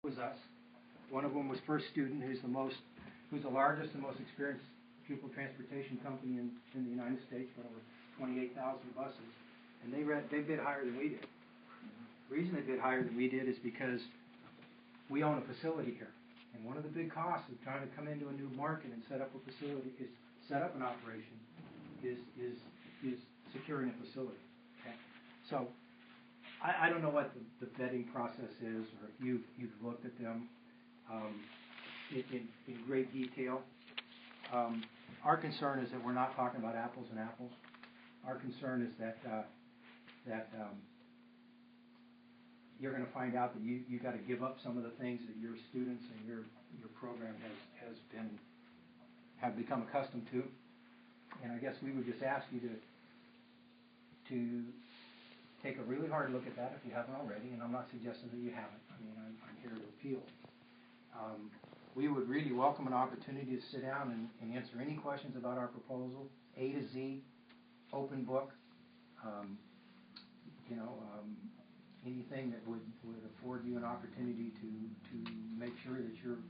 was us. One of them was First Student, who's the largest and most experienced pupil transportation company in the United States, with over 28,000 buses. And they bid higher than we did. The reason they bid higher than we did is because we own a facility here. And one of the big costs of trying to come into a new market and set up a facility an operation is securing a facility. Okay? So I don't know what the vetting process is, or if you've looked at them in great detail. Our concern is that we're not talking about apples and apples. Our concern is that you're going to find out that you got to give up some of the things that your students and your program have become accustomed to. And I guess we would just ask you to take a really hard look at that if you haven't already, and I'm not suggesting that you haven't. I mean, I'm here to appeal. We would really welcome an opportunity to sit down and answer any questions about our proposal, A to Z, open book, anything that would afford you an opportunity to make sure that you're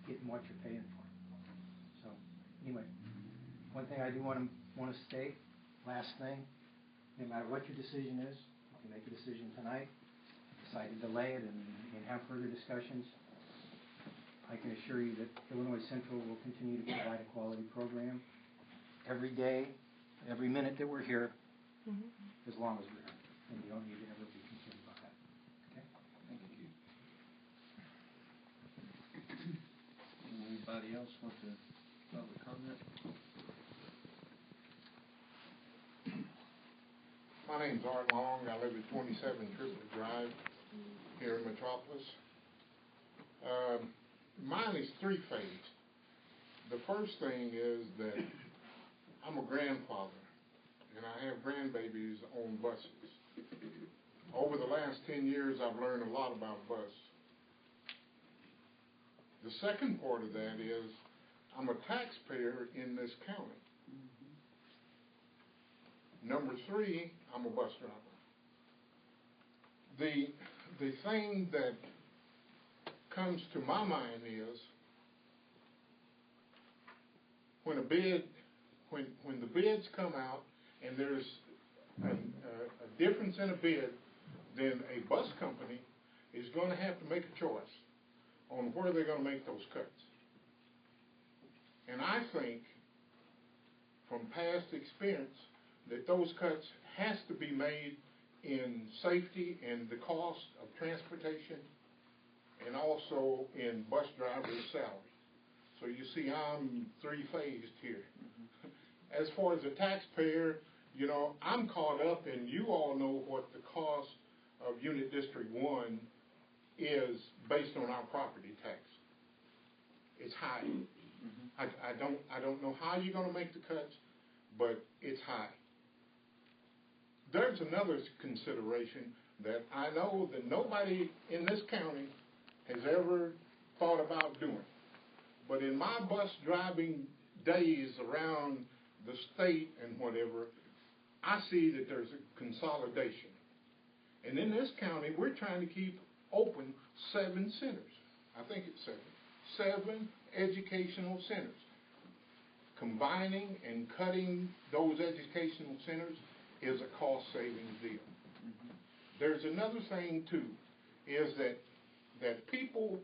getting what you're paying for. So, anyway, one thing I do want to state, last thing, no matter what your decision is, if you make a decision tonight, decide to delay it and have further discussions, I can assure you that Illinois Central will continue to provide a quality program every day, every minute that we're here, as long as we're here. And you don't need to ever be concerned about that. Okay? Thank you. Anybody else want to public comment? My name's Art Long. I live at 27 Triplet Drive here in Metropolis. Mine is three-phase. The first thing is that I'm a grandfather, and I have grandbabies on buses. Over the last 10 years, I've learned a lot about bus. The second part of that is I'm a taxpayer in this county. Number three, I'm a bus driver. The thing that comes to my mind is when the bids come out and there's a difference in a bid, then a bus company is going to have to make a choice on where they're going to make those cuts. And I think from past experience that those cuts has to be made in safety and the cost of transportation, and also in bus drivers' salary. So you see, I'm three-phased here. As far as a taxpayer, I'm caught up, and you all know what the cost of Unit District 1 is based on our property tax. It's high. I don't know how you're going to make the cuts, but it's high. There's another consideration that I know that nobody in this county has ever thought about doing. But in my bus driving days around the state and whatever, I see that there's a consolidation. And in this county, we're trying to keep open 7 centers. I think it's 7. 7 educational centers. Combining and cutting those educational centers is a cost-saving deal. There's another thing, too, is that people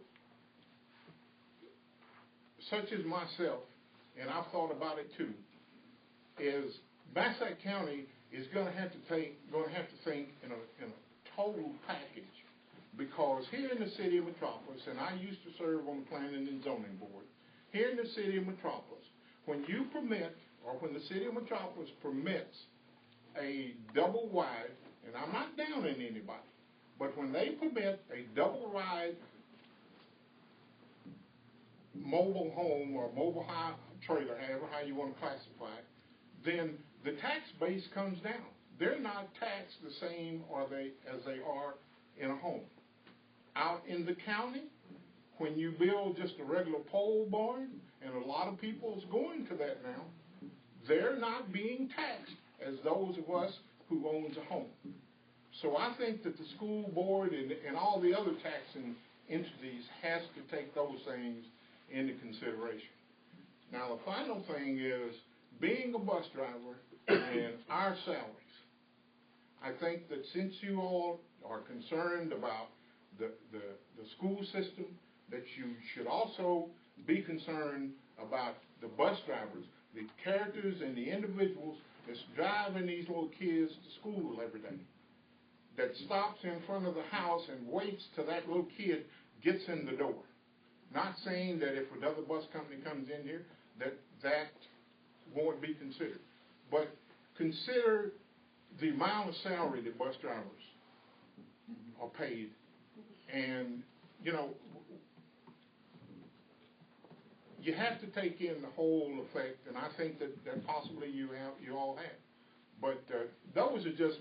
such as myself, and I've thought about it too, is Bassett County is going to have to think in a total package, because here in the city of Metropolis, and I used to serve on the Planning and Zoning Board, here in the city of Metropolis, when you permit, or when the city of Metropolis permits a double wide, and I'm not downing anybody, but when they permit a double wide mobile home or mobile high trailer, how you want to classify it, then the tax base comes down. They're not taxed the same as they are in a home. Out in the county, when you build just a regular pole barn, and a lot of people is going to that now, they're not being taxed as those of us who owns a home. So I think that the school board and all the other taxing entities has to take those things into consideration. Now, the final thing is, being a bus driver and our salaries, I think that since you all are concerned about the school system, that you should also be concerned about the bus drivers, the characters and the individuals that's driving these little kids to school every day, that stops in front of the house and waits till that little kid gets in the door. Not saying that if another bus company comes in here, that won't be considered. But consider the amount of salary that bus drivers are paid. And, you know, you have to take in the whole effect, and I think that possibly you all have. But those are just